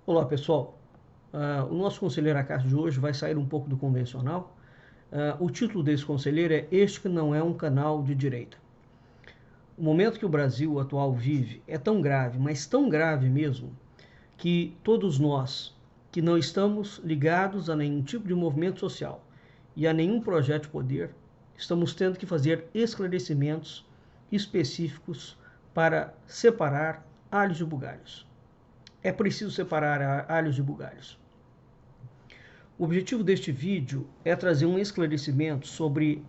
Olá pessoal, o nosso Conselheiro Acácio de hoje vai sair um pouco do convencional. O título desse conselheiro é Este que não é um canal de direita. O momento que o Brasil atual vive é tão grave, mas tão grave mesmo, que todos nós que não estamos ligados a nenhum tipo de movimento social e a nenhum projeto de poder, estamos tendo que fazer esclarecimentos específicos para separar alhos de bugalhos. É preciso separar alhos de bugalhos. O objetivo deste vídeo é trazer um esclarecimento sobre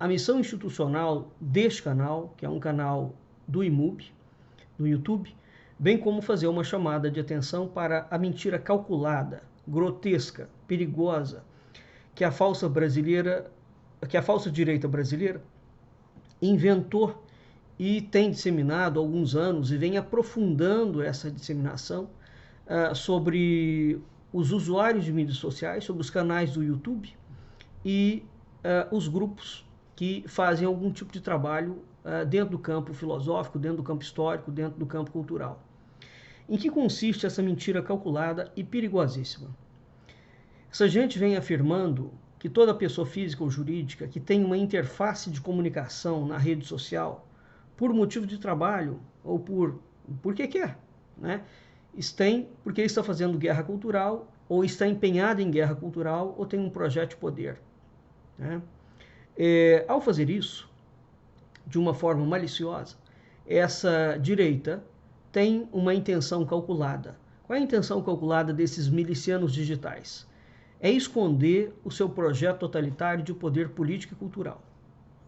a missão institucional deste canal, que é um canal do IMUB, no YouTube, bem como fazer uma chamada de atenção para a mentira calculada, grotesca, perigosa, que a falsa direita brasileira inventou e tem disseminado há alguns anos e vem aprofundando essa disseminação sobre os usuários de mídias sociais, sobre os canais do YouTube e os grupos que fazem algum tipo de trabalho dentro do campo filosófico, dentro do campo histórico, dentro do campo cultural. Em que consiste essa mentira calculada e perigosíssima? Essa gente vem afirmando que toda pessoa física ou jurídica que tem uma interface de comunicação na rede social, por motivo de trabalho ou porque quer, né? Porque está fazendo guerra cultural, ou está empenhado em guerra cultural, ou tem um projeto de poder, né? Ao fazer isso, de uma forma maliciosa, essa direita tem uma intenção calculada. Qual é a intenção calculada desses milicianos digitais? É esconder o seu projeto totalitário de poder político e cultural,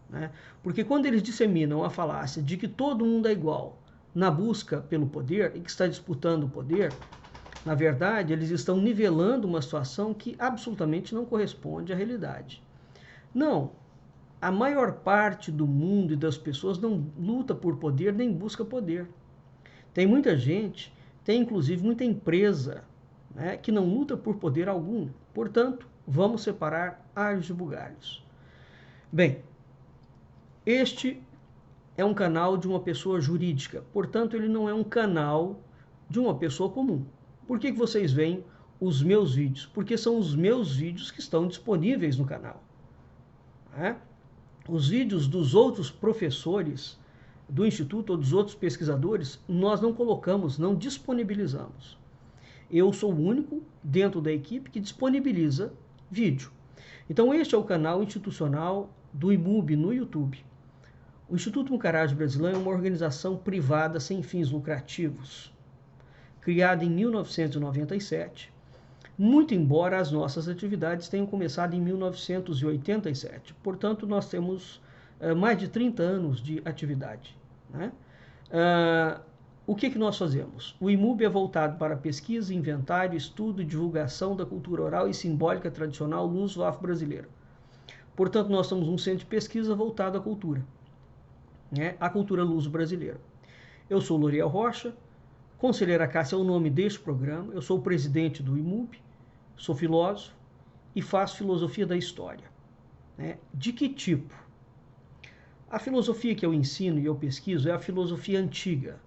né? Porque quando eles disseminam a falácia de que todo mundo é igual na busca pelo poder e que está disputando o poder, na verdade, eles estão nivelando uma situação que absolutamente não corresponde à realidade. Não, a maior parte do mundo e das pessoas não luta por poder nem busca poder. Tem muita gente, tem inclusive muita empresa, né, que não luta por poder algum. Portanto, vamos separar alhos de bugalhos. Bem, este é um canal de uma pessoa jurídica, portanto, ele não é um canal de uma pessoa comum. Por que vocês veem os meus vídeos? Porque são os meus vídeos que estão disponíveis no canal, né? Os vídeos dos outros professores do Instituto ou dos outros pesquisadores, nós não colocamos, não disponibilizamos. Eu sou o único dentro da equipe que disponibiliza vídeo. Então, este é o canal institucional do IMUB no YouTube. O Instituto Mucará de Brasilão é uma organização privada sem fins lucrativos, criada em 1997, muito embora as nossas atividades tenham começado em 1987. Portanto, nós temos mais de 30 anos de atividade, né? O que nós fazemos? O IMUB é voltado para pesquisa, inventário, estudo e divulgação da cultura oral e simbólica tradicional luso-afro-brasileira. Portanto, nós somos um centro de pesquisa voltado à cultura, né? A cultura luso-brasileira. Eu sou Loriel Rocha, Conselheiro Acácio é o nome deste programa, eu sou o presidente do IMUB, sou filósofo e faço filosofia da história, né? De que tipo? A filosofia que eu ensino e eu pesquiso é a filosofia antiga,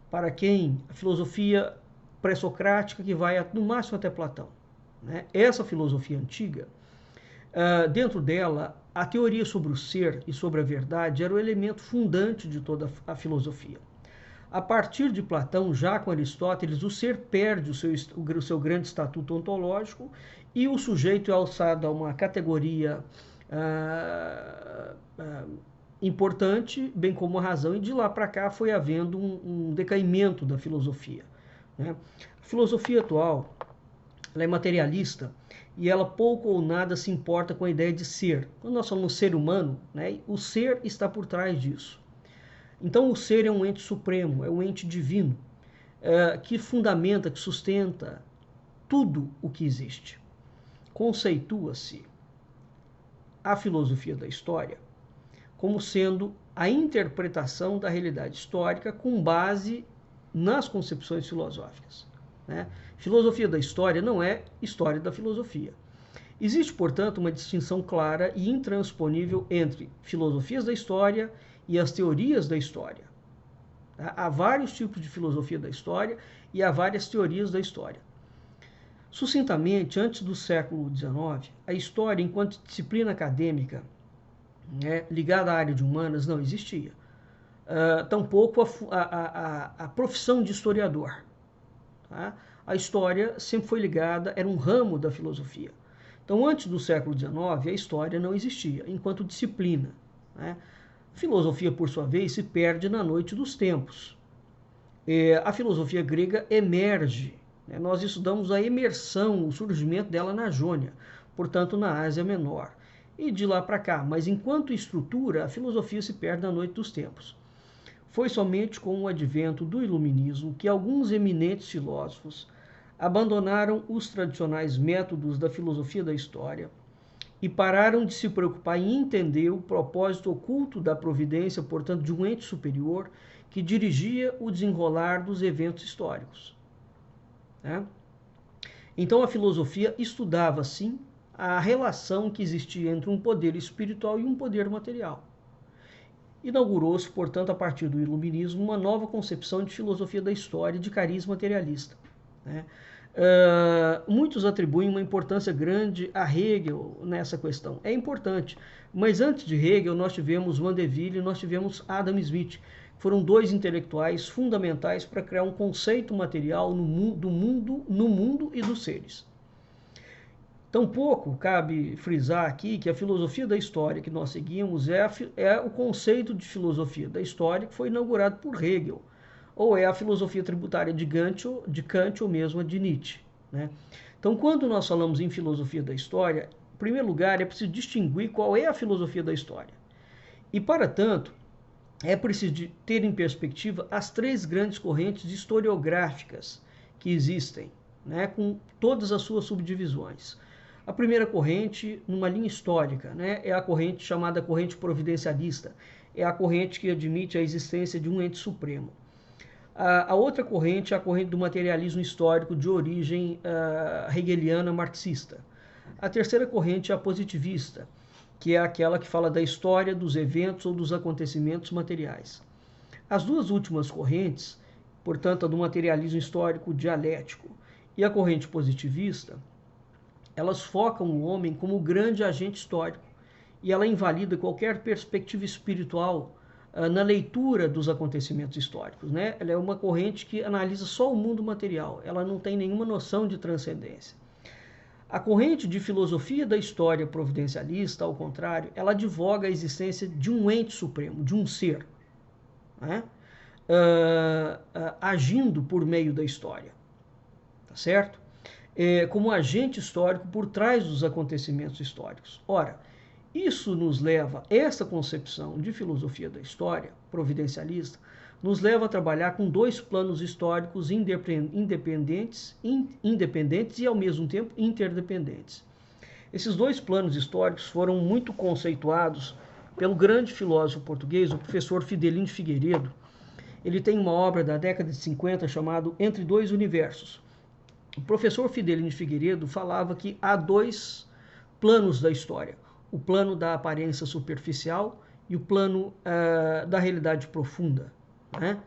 para quem a filosofia pré-socrática que vai no máximo até Platão, né? Essa filosofia antiga, dentro dela, a teoria sobre o ser e sobre a verdade era o elemento fundante de toda a filosofia. A partir de Platão, já com Aristóteles, o ser perde o seu grande estatuto ontológico e o sujeito é alçado a uma categoria importante, bem como a razão, e de lá para cá foi havendo um decaimento da filosofia, né? A filosofia atual, ela é materialista e ela pouco ou nada se importa com a ideia de ser. Quando nós falamos ser humano, né, o ser está por trás disso. Então o ser é um ente supremo, é um ente divino, que fundamenta, que sustenta tudo o que existe. Conceitua-se a filosofia da história como sendo a interpretação da realidade histórica com base nas concepções filosóficas, né? Filosofia da história não é história da filosofia. Existe, portanto, uma distinção clara e intransponível entre filosofias da história e as teorias da história. Há vários tipos de filosofia da história e há várias teorias da história. Sucintamente, antes do século XIX, a história, enquanto disciplina acadêmica, né, ligada à área de humanas, não existia. Tampouco a profissão de historiador. Tá? A história sempre foi ligada, era um ramo da filosofia. Então, antes do século XIX, a história não existia, enquanto disciplina. Né? Filosofia, por sua vez, se perde na noite dos tempos. A filosofia grega emerge. Né? Nós estudamos a emersão, o surgimento dela na Jônia, portanto, na Ásia Menor. E de lá para cá. Mas, enquanto estrutura, a filosofia se perde na noite dos tempos. Foi somente com o advento do iluminismo que alguns eminentes filósofos abandonaram os tradicionais métodos da filosofia da história e pararam de se preocupar em entender o propósito oculto da providência, portanto, de um ente superior que dirigia o desenrolar dos eventos históricos. Né? Então, a filosofia estudava, sim, a relação que existia entre um poder espiritual e um poder material. Inaugurou-se, portanto, a partir do iluminismo, uma nova concepção de filosofia da história de cariz materialista. Né? Muitos atribuem uma importância grande a Hegel nessa questão. É importante, mas antes de Hegel nós tivemos Mandeville e nós tivemos Adam Smith. Foram dois intelectuais fundamentais para criar um conceito material no mundo e dos seres. Tampouco cabe frisar aqui que a filosofia da história que nós seguimos é o conceito de filosofia da história que foi inaugurado por Hegel, ou é a filosofia tributária de Kant ou mesmo a de Nietzsche. Né? Então, quando nós falamos em filosofia da história, em primeiro lugar, é preciso distinguir qual é a filosofia da história. E, para tanto, é preciso ter em perspectiva as três grandes correntes historiográficas que existem, né, com todas as suas subdivisões. A primeira corrente, numa linha histórica, né, é a corrente chamada corrente providencialista. É a corrente que admite a existência de um ente supremo. A outra corrente é a corrente do materialismo histórico de origem hegeliana marxista. A terceira corrente é a positivista, que é aquela que fala da história, dos eventos ou dos acontecimentos materiais. As duas últimas correntes, portanto, a do materialismo histórico dialético e a corrente positivista, elas focam o homem como grande agente histórico e ela invalida qualquer perspectiva espiritual na leitura dos acontecimentos históricos. Né? Ela é uma corrente que analisa só o mundo material, ela não tem nenhuma noção de transcendência. A corrente de filosofia da história providencialista, ao contrário, ela advoga a existência de um ente supremo, de um ser, né? Agindo por meio da história, tá certo? Como agente histórico por trás dos acontecimentos históricos. Ora, isso nos leva, essa concepção de filosofia da história providencialista, nos leva a trabalhar com dois planos históricos independentes e, ao mesmo tempo, interdependentes. Esses dois planos históricos foram muito conceituados pelo grande filósofo português, o professor Fidelino de Figueiredo. Ele tem uma obra da década de 50 chamada Entre Dois Universos. O professor Fidelino de Figueiredo falava que há dois planos da história. O plano da aparência superficial e o plano da realidade profunda. Né?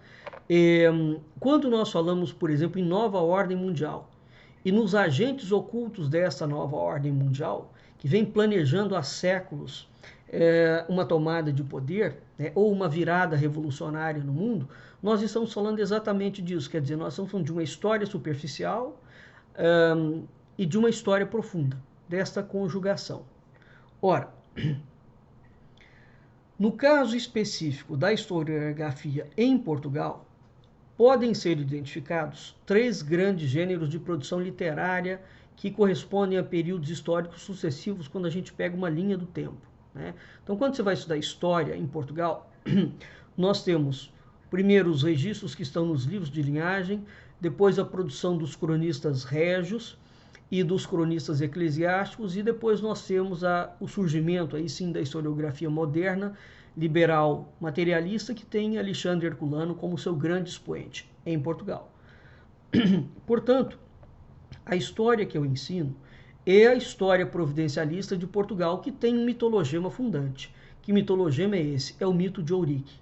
Quando nós falamos, por exemplo, em nova ordem mundial e nos agentes ocultos dessa nova ordem mundial, que vem planejando há séculos uma tomada de poder, né, ou uma virada revolucionária no mundo, nós estamos falando exatamente disso. Quer dizer, nós estamos falando de uma história superficial e de uma história profunda, desta conjugação. Ora, no caso específico da historiografia em Portugal, podem ser identificados três grandes gêneros de produção literária que correspondem a períodos históricos sucessivos quando a gente pega uma linha do tempo. Né? Então, quando você vai estudar história em Portugal, nós temos primeiro os registros que estão nos livros de linhagem, depois a produção dos cronistas régios e dos cronistas eclesiásticos, e depois nós temos o surgimento, aí sim, da historiografia moderna, liberal, materialista, que tem Alexandre Herculano como seu grande expoente em Portugal. Portanto, a história que eu ensino é a história providencialista de Portugal, que tem um mitologema fundante. Que mitologema é esse? É o mito de Ourique.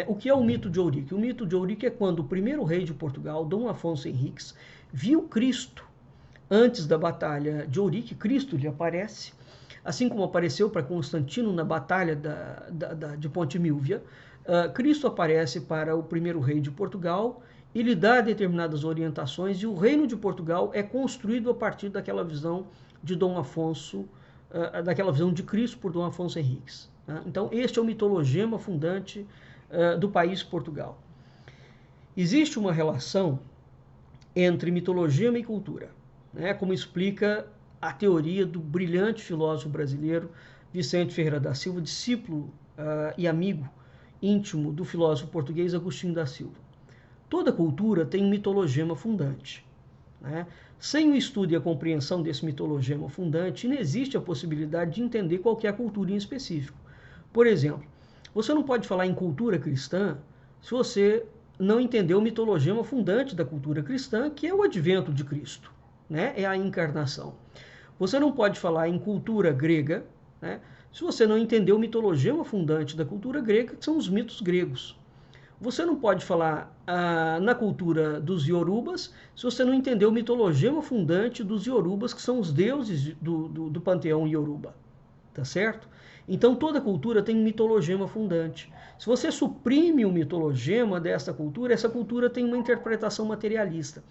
O que é o mito de Ourique? O mito de Ourique é quando o primeiro rei de Portugal, Dom Afonso Henriques, viu Cristo antes da Batalha de Ourique, Cristo lhe aparece, assim como apareceu para Constantino na Batalha de Ponte Milvia. Cristo aparece para o primeiro rei de Portugal e lhe dá determinadas orientações, e o reino de Portugal é construído a partir daquela visão de Dom Afonso, daquela visão de Cristo por Dom Afonso Henriques. Então, este é o mitologema fundante do país Portugal. Existe uma relação entre mitologema e cultura, né, como explica a teoria do brilhante filósofo brasileiro Vicente Ferreira da Silva, discípulo e amigo íntimo do filósofo português Agostinho da Silva. Toda cultura tem um mitologema fundante, né? Sem o estudo e a compreensão desse mitologema fundante, não existe a possibilidade de entender qualquer cultura em específico. Por exemplo, você não pode falar em cultura cristã se você não entender o mitologema fundante da cultura cristã, que é o advento de Cristo, né? É a encarnação. Você não pode falar em cultura grega, né, se você não entender o mitologema fundante da cultura grega, que são os mitos gregos. Você não pode falar na cultura dos Yorubas se você não entender o mitologema fundante dos Yorubas, que são os deuses do panteão Yoruba. Tá certo? Então toda cultura tem um mitologema fundante. Se você suprime o mitologema dessa cultura, essa cultura tem uma interpretação materialista.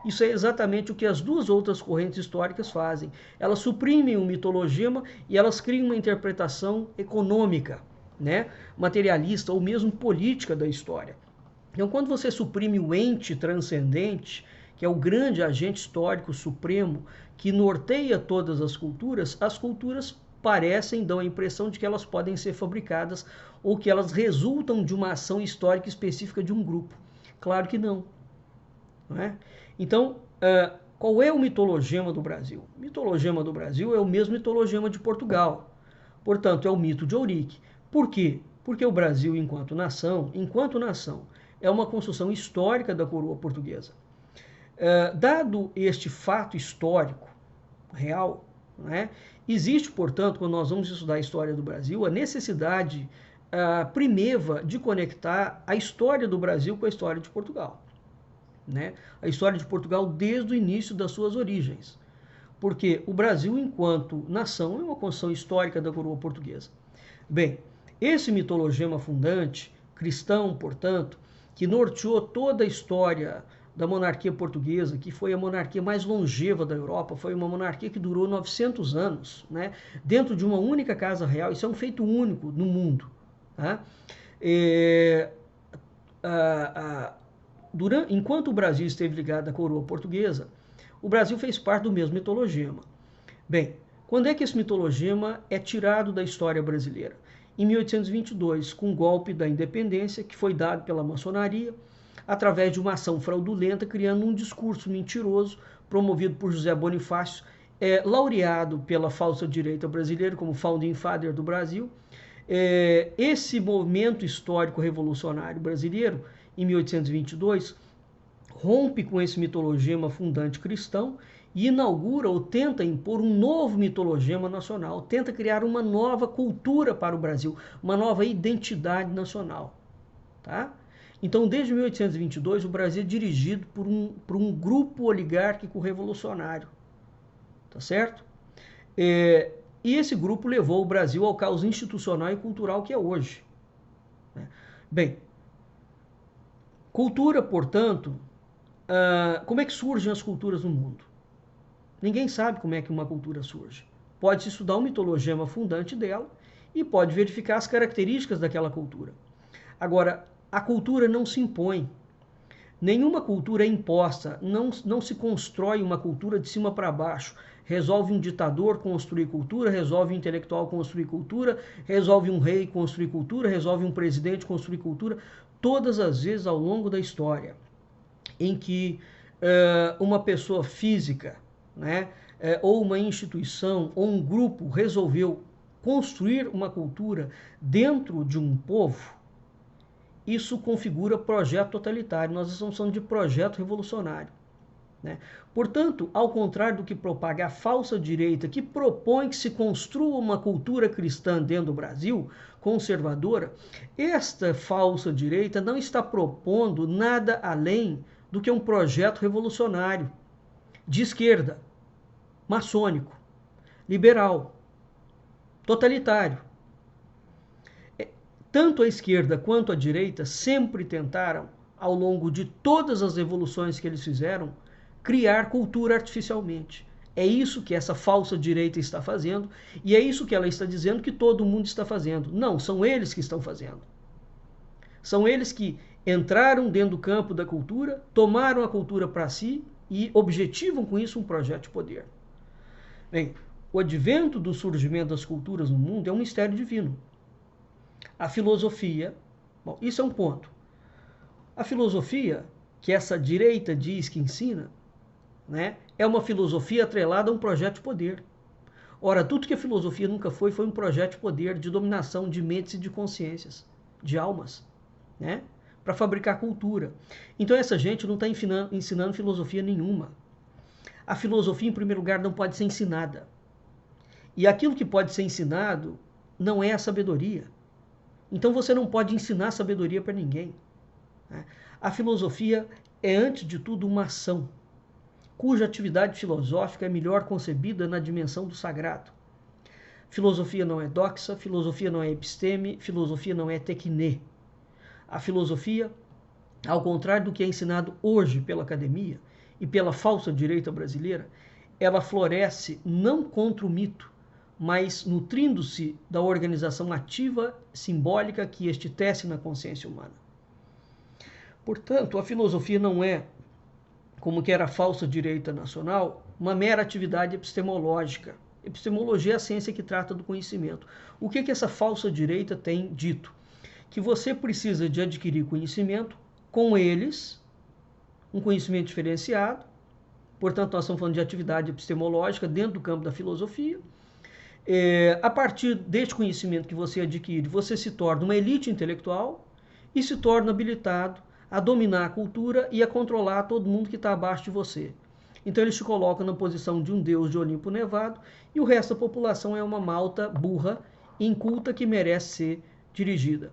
Isso é exatamente o que as duas outras correntes históricas fazem. Elas suprimem o mitologema e elas criam uma interpretação econômica, né, materialista ou mesmo política da história. Então, quando você suprime o ente transcendente, que é o grande agente histórico supremo que norteia todas as culturas parecem, dão a impressão de que elas podem ser fabricadas ou que elas resultam de uma ação histórica específica de um grupo. Claro que não. Não é? Então, qual é o mitologema do Brasil? O mitologema do Brasil é o mesmo mitologema de Portugal. Portanto, é o mito de Ourique. Por quê? Porque o Brasil, enquanto nação, é uma construção histórica da coroa portuguesa. Dado este fato histórico real, né, existe, portanto, quando nós vamos estudar a história do Brasil, a necessidade primeva de conectar a história do Brasil com a história de Portugal. Né? A história de Portugal desde o início das suas origens. Porque o Brasil, enquanto nação, é uma construção histórica da coroa portuguesa. Bem, esse mitologema fundante, cristão, portanto, que norteou toda a história da monarquia portuguesa, que foi a monarquia mais longeva da Europa, foi uma monarquia que durou 900 anos, né, dentro de uma única casa real. Isso é um feito único no mundo. Tá? Enquanto o Brasil esteve ligado à coroa portuguesa, o Brasil fez parte do mesmo mitologema. Bem, quando é que esse mitologema é tirado da história brasileira? Em 1822, com o golpe da independência, que foi dado pela maçonaria, através de uma ação fraudulenta, criando um discurso mentiroso, promovido por José Bonifácio, laureado pela falsa direita brasileira como Founding Father do Brasil. Esse movimento histórico revolucionário brasileiro, em 1822, rompe com esse mitologema fundante cristão e inaugura ou tenta impor um novo mitologema nacional, tenta criar uma nova cultura para o Brasil, uma nova identidade nacional. Tá? Então, desde 1822, o Brasil é dirigido por um grupo oligárquico revolucionário. Tá certo? E esse grupo levou o Brasil ao caos institucional e cultural que é hoje. Bem, cultura, portanto, como é que surgem as culturas no mundo? Ninguém sabe como é que uma cultura surge. Pode-se estudar o mitologema fundante dela e pode verificar as características daquela cultura. Agora, a cultura não se impõe. Nenhuma cultura é imposta. Não se constrói uma cultura de cima para baixo. Resolve um ditador construir cultura, resolve um intelectual construir cultura, resolve um rei construir cultura, resolve um presidente construir cultura. Todas as vezes ao longo da história em que uma pessoa física, né, ou uma instituição, ou um grupo resolveu construir uma cultura dentro de um povo, isso configura projeto totalitário. Nós estamos falando de projeto revolucionário. Né? Portanto, ao contrário do que propaga a falsa direita, que propõe que se construa uma cultura cristã dentro do Brasil, conservadora, esta falsa direita não está propondo nada além do que um projeto revolucionário de esquerda. maçônico, liberal, totalitário. Tanto a esquerda quanto a direita sempre tentaram, ao longo de todas as evoluções que eles fizeram, criar cultura artificialmente. É isso que essa falsa direita está fazendo e é isso que ela está dizendo que todo mundo está fazendo. Não, são eles que estão fazendo. São eles que entraram dentro do campo da cultura, tomaram a cultura para si e objetivam com isso um projeto de poder. Bem, o advento do surgimento das culturas no mundo é um mistério divino. A filosofia, bom, isso é um ponto. A filosofia, que essa direita diz que ensina, né, é uma filosofia atrelada a um projeto de poder. Ora, tudo que a filosofia nunca foi um projeto de poder, de dominação de mentes e de consciências, de almas, né, para fabricar cultura. Então essa gente não está ensinando filosofia nenhuma. A filosofia, em primeiro lugar, não pode ser ensinada. E aquilo que pode ser ensinado não é a sabedoria. Então você não pode ensinar sabedoria para ninguém. A filosofia é, antes de tudo, uma ação, cuja atividade filosófica é melhor concebida na dimensão do sagrado. Filosofia não é doxa, filosofia não é episteme, filosofia não é tecne. A filosofia, ao contrário do que é ensinado hoje pela academia e pela falsa direita brasileira, ela floresce não contra o mito, mas nutrindo-se da organização ativa, simbólica que este tece na consciência humana. Portanto, a filosofia não é, como que era a falsa direita nacional, uma mera atividade epistemológica. Epistemologia é a ciência que trata do conhecimento. O que essa falsa direita tem dito? Que você precisa de adquirir conhecimento, com eles, um conhecimento diferenciado, portanto nós estamos falando de atividade epistemológica dentro do campo da filosofia. A partir deste conhecimento que você adquire, você se torna uma elite intelectual e se torna habilitado a dominar a cultura e a controlar todo mundo que está abaixo de você. Então eles te colocam na posição de um deus de Olimpo nevado e o resto da população é uma malta burra, inculta, que merece ser dirigida.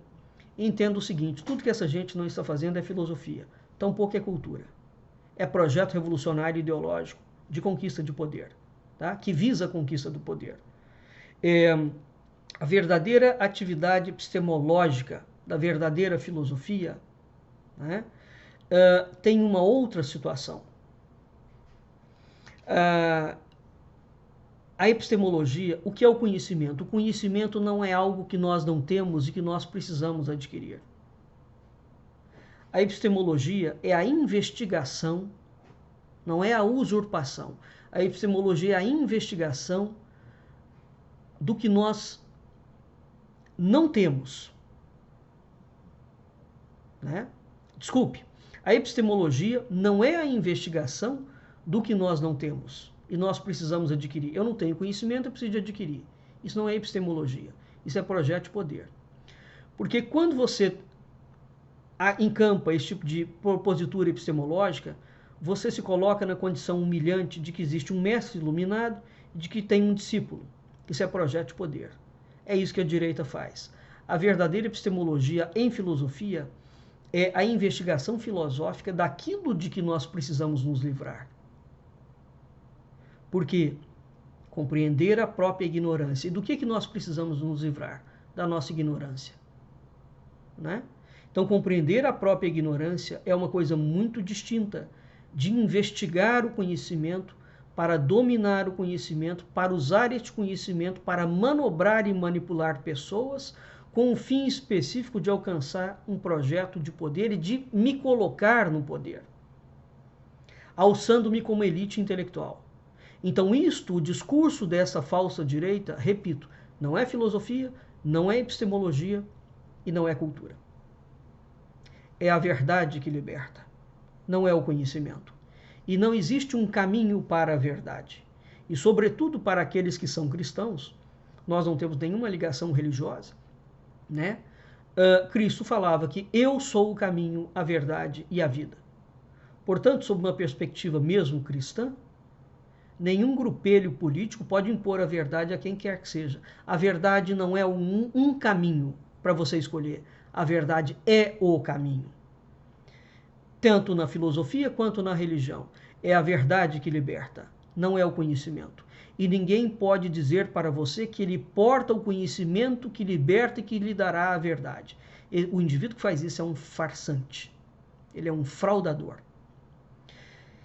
Entenda o seguinte, tudo que essa gente não está fazendo é filosofia, tampouco é cultura. É projeto revolucionário ideológico de conquista de poder, tá? Que visa a conquista do poder. A verdadeira atividade epistemológica da verdadeira filosofia, né, tem uma outra situação. A epistemologia, o que é o conhecimento? O conhecimento não é algo que nós não temos e que nós precisamos adquirir. A epistemologia é a investigação, não é a usurpação. A epistemologia é a investigação do que nós não temos. Né? Desculpe, a epistemologia não é a investigação do que nós não temos e nós precisamos adquirir. Eu não tenho conhecimento, eu preciso de adquirir. Isso não é epistemologia, isso é projeto de poder. Porque quando você encampa esse tipo de propositura epistemológica, você se coloca na condição humilhante de que existe um mestre iluminado e de que tem um discípulo. Isso é projeto de poder. É isso que a direita faz. A verdadeira epistemologia em filosofia é a investigação filosófica daquilo de que nós precisamos nos livrar. Porque compreender a própria ignorância. E do que nós precisamos nos livrar? Da nossa ignorância. Né? Então, compreender a própria ignorância é uma coisa muito distinta de investigar o conhecimento para dominar o conhecimento, para usar este conhecimento para manobrar e manipular pessoas com o fim específico de alcançar um projeto de poder e de me colocar no poder, alçando-me como elite intelectual. Então isto, o discurso dessa falsa direita, repito, não é filosofia, não é epistemologia e não é cultura. É a verdade que liberta, não é o conhecimento. E não existe um caminho para a verdade. E sobretudo para aqueles que são cristãos, nós não temos nenhuma ligação religiosa, né? Cristo falava que eu sou o caminho, a verdade e a vida. Portanto, sob uma perspectiva mesmo cristã, nenhum grupelho político pode impor a verdade a quem quer que seja. A verdade não é um caminho para você escolher. A verdade é o caminho. Tanto na filosofia quanto na religião. É a verdade que liberta, não é o conhecimento. e ninguém pode dizer para você que ele porta o conhecimento que liberta e que lhe dará a verdade. O indivíduo que faz isso é um farsante, ele é um fraudador.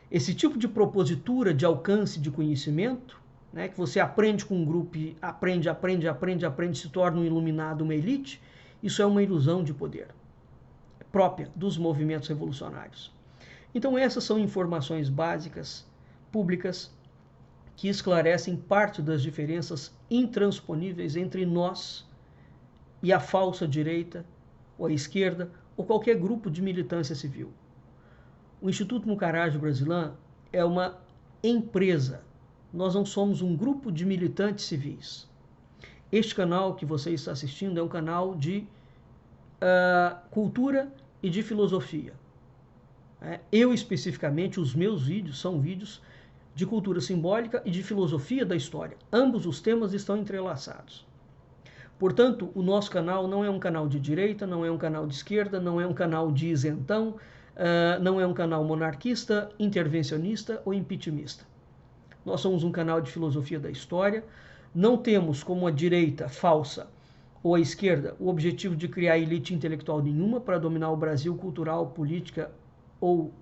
Esse tipo de propositura de alcance de conhecimento, né, que você aprende com um grupo e aprende, se torna um iluminado, uma elite, isso é uma ilusão de poder própria dos movimentos revolucionários. Então essas são informações básicas, públicas, que esclarecem parte das diferenças intransponíveis entre nós e a falsa direita, ou a esquerda, ou qualquer grupo de militância civil. O Instituto Mucaraj Brasilã é uma empresa. Nós não somos um grupo de militantes civis. Este canal que você está assistindo é um canal de cultura e de filosofia. Eu, especificamente, os meus vídeos são vídeos de cultura simbólica e de filosofia da história. Ambos os temas estão entrelaçados. Portanto, o nosso canal não é um canal de direita, não é um canal de esquerda, não é um canal de isentão, não é um canal monarquista, intervencionista ou impeachmentista. Nós somos um canal de filosofia da história, não temos como a direita falsa ou a esquerda o objetivo de criar elite intelectual nenhuma para dominar o Brasil cultural, política ou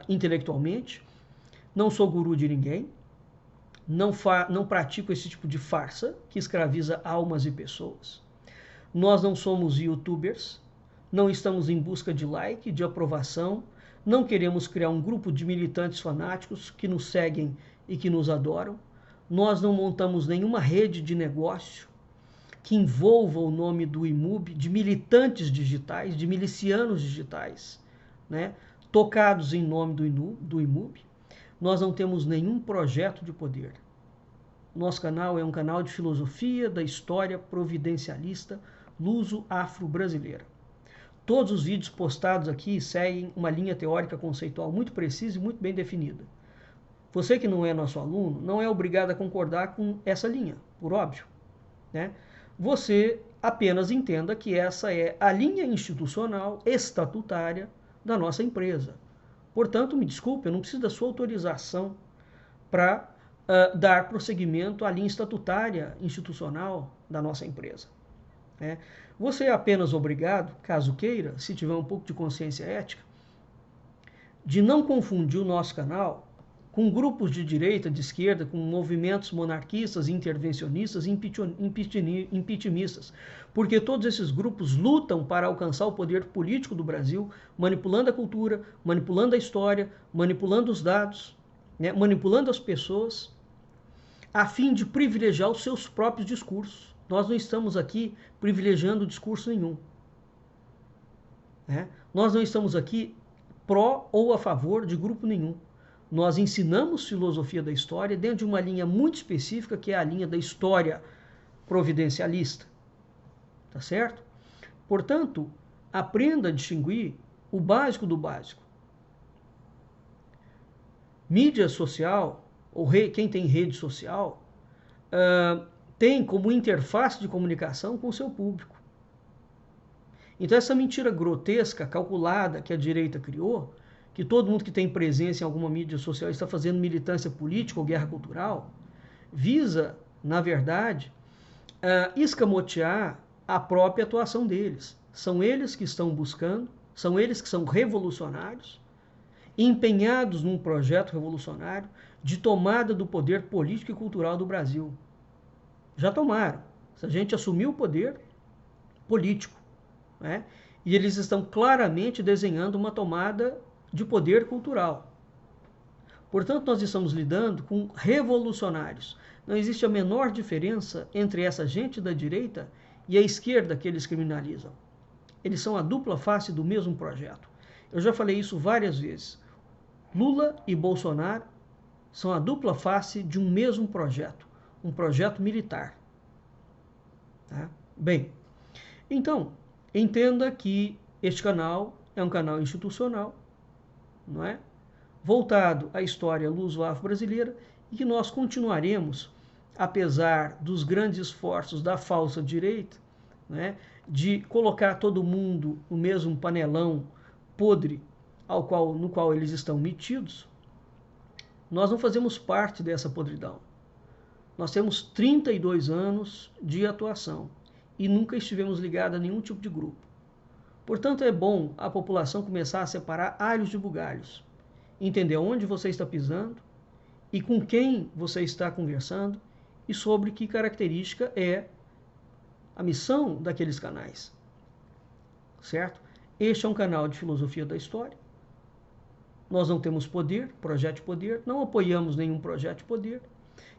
intelectualmente. Não sou guru de ninguém, não pratico esse tipo de farsa que escraviza almas e pessoas. Nós não somos youtubers, não estamos em busca de like, de aprovação, não queremos criar um grupo de militantes fanáticos que nos seguem e que nos adoram. Nós não montamos nenhuma rede de negócio que envolva o nome do IMUB, de militantes digitais, de milicianos digitais, né, tocados em nome do IMUB. Nós não temos nenhum projeto de poder. Nosso canal é um canal de filosofia da história providencialista luso-afro-brasileira. Todos os vídeos postados aqui seguem uma linha teórica conceitual muito precisa e muito bem definida. Você que não é nosso aluno, não é obrigado a concordar com essa linha, por óbvio, né? Você apenas entenda que essa é a linha institucional, estatutária da nossa empresa. Portanto, me desculpe, eu não preciso da sua autorização para dar prosseguimento à linha estatutária institucional da nossa empresa. Você é apenas obrigado, caso queira, se tiver um pouco de consciência ética, de não confundir o nosso canal com grupos de direita, de esquerda, com movimentos monarquistas, intervencionistas, impeachmentistas, porque todos esses grupos lutam para alcançar o poder político do Brasil, manipulando a cultura, manipulando a história, manipulando os dados, né, manipulando as pessoas, a fim de privilegiar os seus próprios discursos. Nós não estamos aqui privilegiando discurso nenhum. Nós não estamos aqui pró ou a favor de grupo nenhum. Nós ensinamos filosofia da história dentro de uma linha muito específica, que é a linha da história providencialista. Tá certo? Portanto, aprenda a distinguir o básico do básico. Mídia social, ou quem tem rede social, tem como interface de comunicação com o seu público. Então essa mentira grotesca, calculada, que a direita criou, que todo mundo que tem presença em alguma mídia social está fazendo militância política ou guerra cultural, visa, na verdade, escamotear a própria atuação deles. São eles que estão buscando, são eles que são revolucionários, empenhados num projeto revolucionário de tomada do poder político e cultural do Brasil. Já tomaram. Essa gente assumiu o poder político, né? E eles estão claramente desenhando uma tomada de poder cultural. Portanto, nós estamos lidando com revolucionários. Não existe a menor diferença entre essa gente da direita e a esquerda que eles criminalizam. Eles são a dupla face do mesmo projeto. Eu já falei isso várias vezes. Lula e Bolsonaro são a dupla face de um mesmo projeto, um projeto militar. Tá? Bem, então, entenda que este canal é um canal institucional, não é? Voltado à história luso-afro-brasileira, e que nós continuaremos, apesar dos grandes esforços da falsa direita, né, de colocar todo mundo no mesmo panelão podre no qual eles estão metidos, Nós não fazemos parte dessa podridão. Nós temos 32 anos de atuação e nunca estivemos ligados a nenhum tipo de grupo. Portanto, é bom a população começar a separar alhos de bugalhos, entender onde você está pisando e com quem você está conversando e sobre que característica é a missão daqueles canais, certo? Este é um canal de filosofia da história. Nós não temos poder, projeto de poder, não apoiamos nenhum projeto de poder.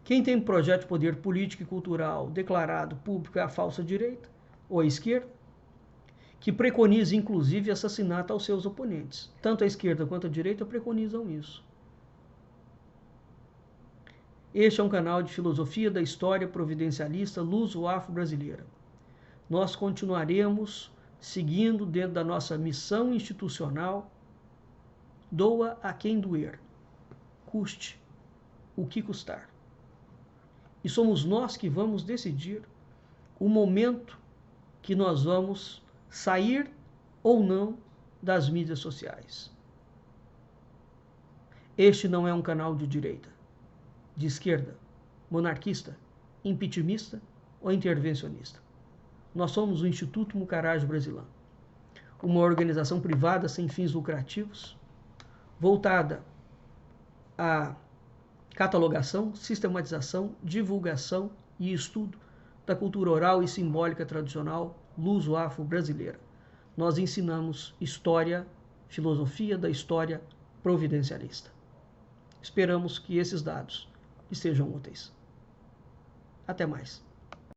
Quem tem projeto de poder político e cultural declarado público é a falsa direita ou a esquerda, que preconiza inclusive assassinato aos seus oponentes. Tanto a esquerda quanto a direita preconizam isso. Este é um canal de filosofia da história providencialista luso-afro-brasileira. Nós continuaremos seguindo dentro da nossa missão institucional, doa a quem doer, custe o que custar. E somos nós que vamos decidir o momento que nós vamos sair ou não das mídias sociais. Este não é um canal de direita, de esquerda, monarquista, impeachmentista ou intervencionista. Nós somos o Instituto Mucaraj Brasilã, uma organização privada sem fins lucrativos, voltada à catalogação, sistematização, divulgação e estudo da cultura oral e simbólica tradicional luso-afro-brasileira. Nós ensinamos história, filosofia da história providencialista. Esperamos que esses dados estejam úteis. Até mais.